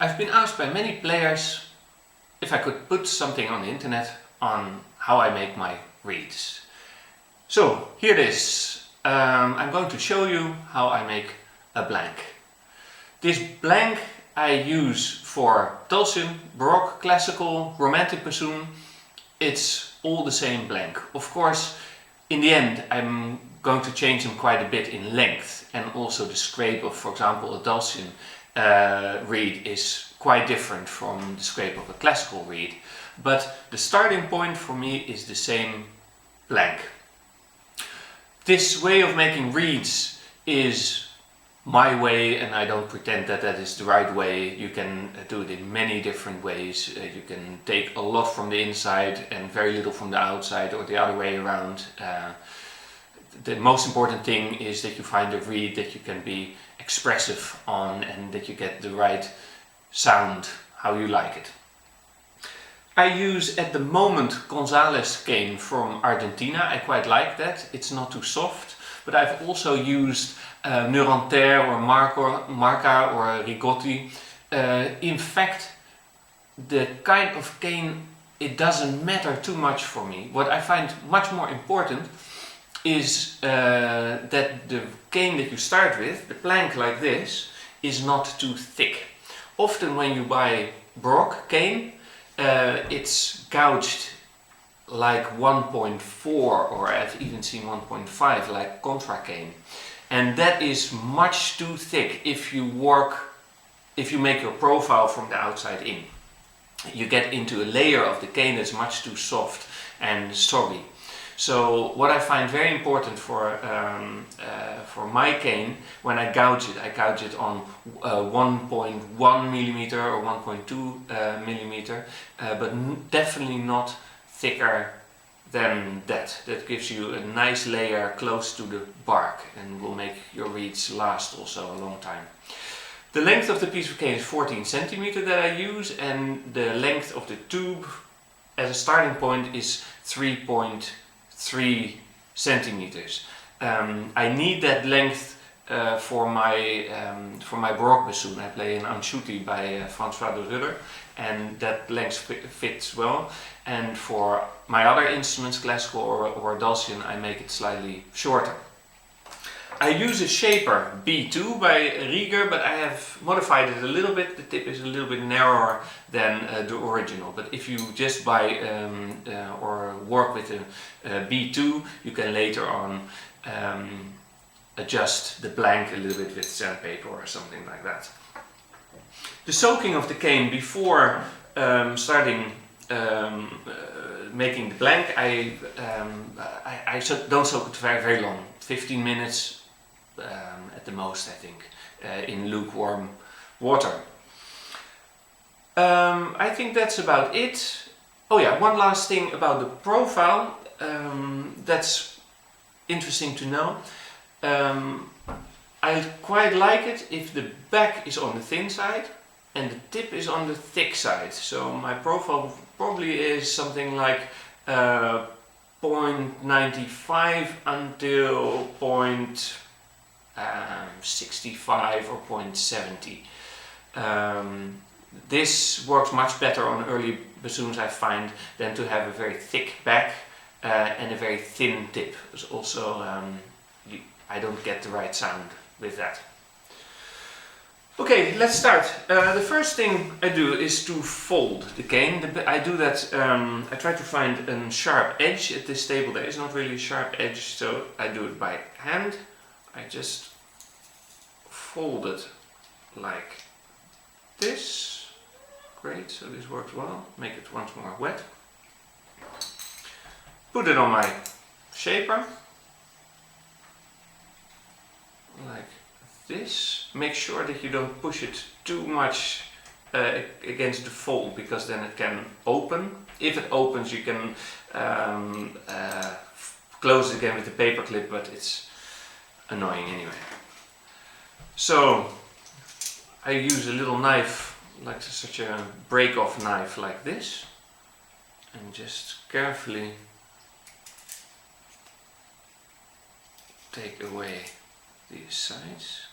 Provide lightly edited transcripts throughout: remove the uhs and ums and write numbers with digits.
I've been asked by many players if I could put something on the internet on how I make my reeds. So here it is. I'm going to show you how I make a blank. This blank I use for dulcian, baroque, classical, romantic bassoon. It's all the same blank. Of course, in the end I'm going to change them quite a bit in length, and also the scrape of, for example, a dulcian reed is quite different from the scrape of a classical reed. But the starting point for me is the same blank. This way of making reeds is my way, and I don't pretend that that is the right way. You can do it in many different ways. You can take a lot from the inside and very little from the outside, or the other way around. The most important thing is that you find a reed that you can be expressive on and that you get the right sound how you like it. I use at the moment Gonzalez cane from Argentina. I quite like that. It's not too soft, but I've also used Neuronter or Marca or Rigotti. In fact, the kind of cane, it doesn't matter too much for me. What I find much more important is that the cane that you start with, the plank like this, is not too thick. Often when you buy baroque cane, it's gouged like 1.4, or I've even seen 1.5 like contra cane, and that is much too thick if you make your profile from the outside in. You get into a layer of the cane that's much too soft and soggy. So what I find very important for my cane, when I gouge it on 1.1 millimeter or 1.2 millimeter, but definitely not thicker than that. That gives you a nice layer close to the bark and will make your reeds last also a long time. The length of the piece of cane is 14 centimeter that I use, and the length of the tube as a starting point is 3.3 centimeters. I need that length for my baroque bassoon. I play an Anschuti by François de Rudder, and that length fits well. And for my other instruments, classical or dulcian, I make it slightly shorter. I use a shaper B2 by Rieger, but I have modified it a little bit. The tip is a little bit narrower than the original. But if you just buy or work with a B2, you can later on adjust the blank a little bit with sandpaper or something like that. The soaking of the cane before starting making the blank, I don't soak it very long, 15 minutes at the most, I think, in lukewarm water. I think that's about it. Oh yeah, one last thing about the profile that's interesting to know. I quite like it if the back is on the thin side and the tip is on the thick side. So my profile probably is something like 0.95 until 0.65 or 0.70. This works much better on early bassoons, I find, than to have a very thick back and a very thin tip. Also, I don't get the right sound with that. Okay, let's start. The first thing I do is to fold the cane. I do that, I try to find a sharp edge. At this table there is not really a sharp edge, so I do it by hand. I just fold it like this. Great, so this works well. Make it once more wet. Put it on my shaper. Like this. Make sure that you don't push it too much against the fold, because then it can open. If it opens, you can close it again with the paper clip, but it's annoying anyway. So I use a little knife, like such a break-off knife like this, and just carefully take away these sides.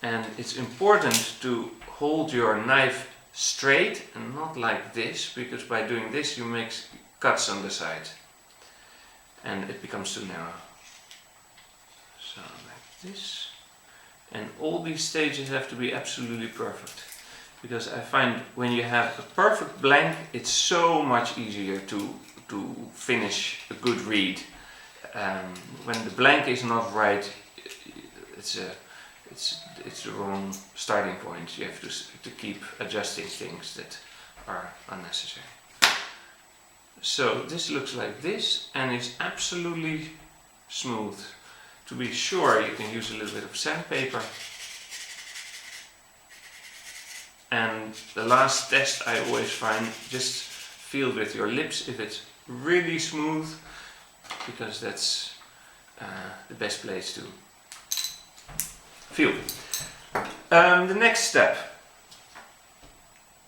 and it's important to hold your knife straight and not like this, because by doing this you make cuts on the side and it becomes too narrow. So like this, and all these stages have to be absolutely perfect, because I find when you have a perfect blank it's so much easier to finish a good reed. When the blank is not right, it's the wrong starting point. You have to keep adjusting things that are unnecessary. So this looks like this and is absolutely smooth. To be sure, you can use a little bit of sandpaper. And the last test I always find, just feel with your lips if it's really smooth, because that's the best place to feel. The next step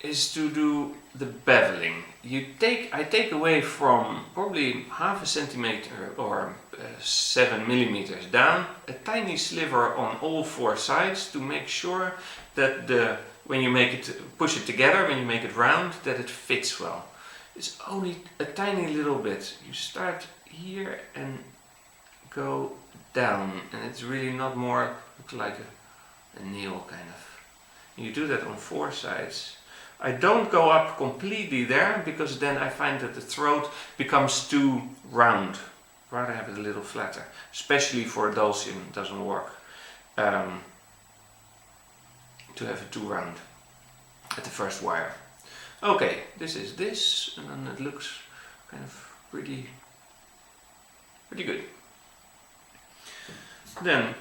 is to do the beveling. I take away from probably half a centimeter or 7 millimeters down a tiny sliver on all 4 sides to make sure that when you push it together, when you make it round, that it fits well. It's only a tiny little bit. You start here and go down, and it's really not more, looks like a nail kind of. You do that on 4 sides. I don't go up completely there, because then I find that the throat becomes too round. Rather have it a little flatter, especially for a dulcian, it doesn't work to have it too round at the first wire. Okay, this is this, and then it looks kind of pretty good. Then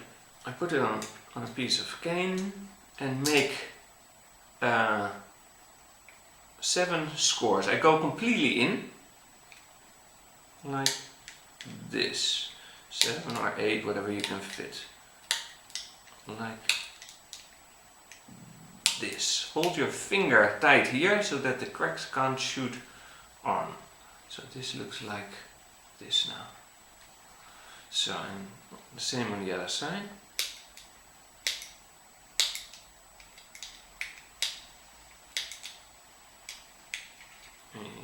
I put it on a piece of cane and make 7 scores. I go completely in, like this, 7 or 8, whatever you can fit, like this. Hold your finger tight here so that the cracks can't shoot on. So this looks like this now. So, and the same on the other side.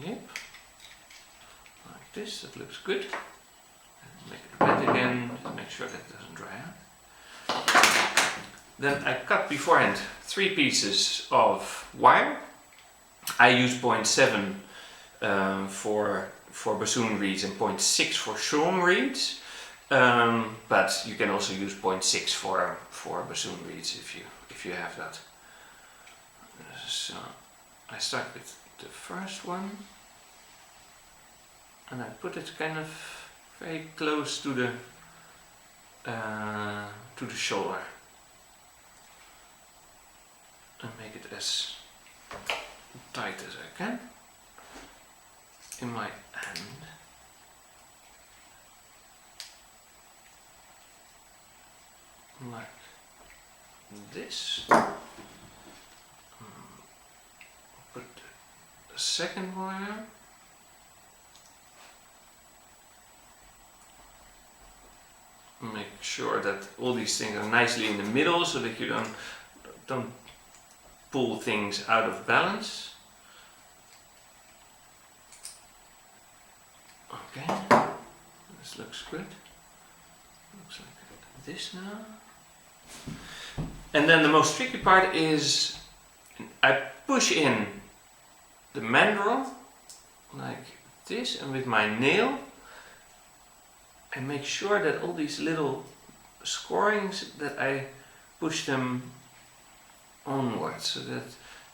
Yep, like this, that looks good. And make it wet again, make sure that it doesn't dry out. Then I cut beforehand 3 pieces of wire. I use 0.7 for bassoon reeds and 0.6 for shawm reeds, but you can also use 0.6 for bassoon reeds if you have that. So I start with the first one, and I put it kind of very close to the shoulder, and make it as tight as I can in my hand. Like this. Put the second wire. Make sure that all these things are nicely in the middle so that you don't pull things out of balance. Okay, this looks good. Looks like this now. And then the most tricky part is I push in the mandrel like this, and with my nail I make sure that all these little scorings, that I push them onwards, so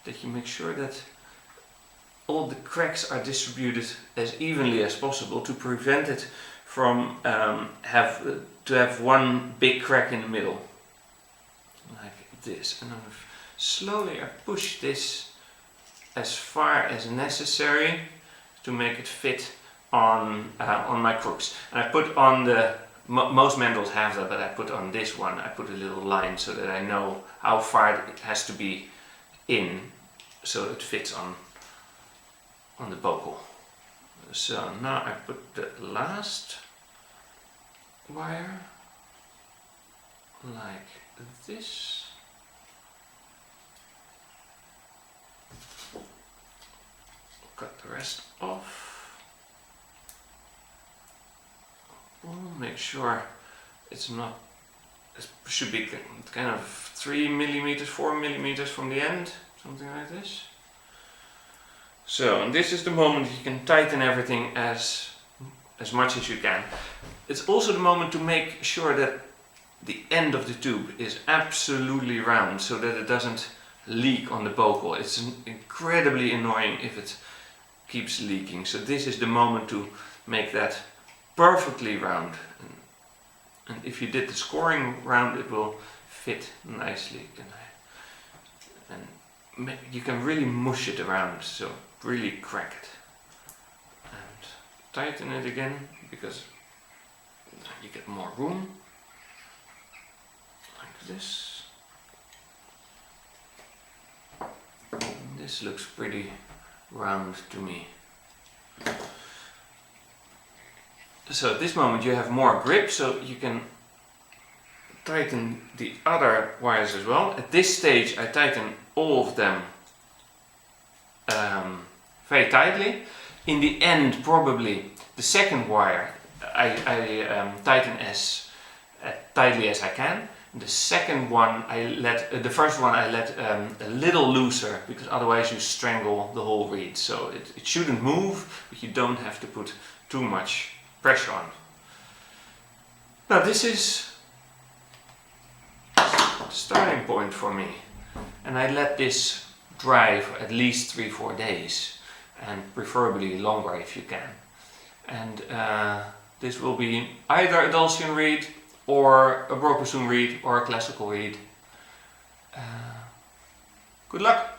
that you make sure that all the cracks are distributed as evenly as possible, to prevent it from have one big crack in the middle, like this. And then slowly I push this as far as necessary to make it fit on my crooks. And I put on most mandrels have that, but I put on this one, I put a little line so that I know how far it has to be in, so it fits on the bocal. So now I put the last wire like this, the rest off. Make sure it's not, it should be kind of 3 millimeters, 4 millimeters from the end, something like this. So, and this is the moment you can tighten everything as much as you can. It's also the moment to make sure that the end of the tube is absolutely round so that it doesn't leak on the bocal. It's incredibly annoying if it keeps leaking. So this is the moment to make that perfectly round. And if you did the scoring round, it will fit nicely. And you can really mush it around, so really crack it. And tighten it again, because you get more room. Like this. And this looks pretty round to me. So at this moment you have more grip, so you can tighten the other wires as well. At this stage I tighten all of them very tightly. In the end, probably the second wire I tighten as tightly as I can. The second one the first one I let a little looser, because otherwise you strangle the whole reed. So it shouldn't move, but you don't have to put too much pressure on. Now this is the starting point for me, and I let this dry for at least 3-4 days, and preferably longer if you can. And this will be either a dulcian reed or a baroque bassoon reed or a classical reed. Good luck!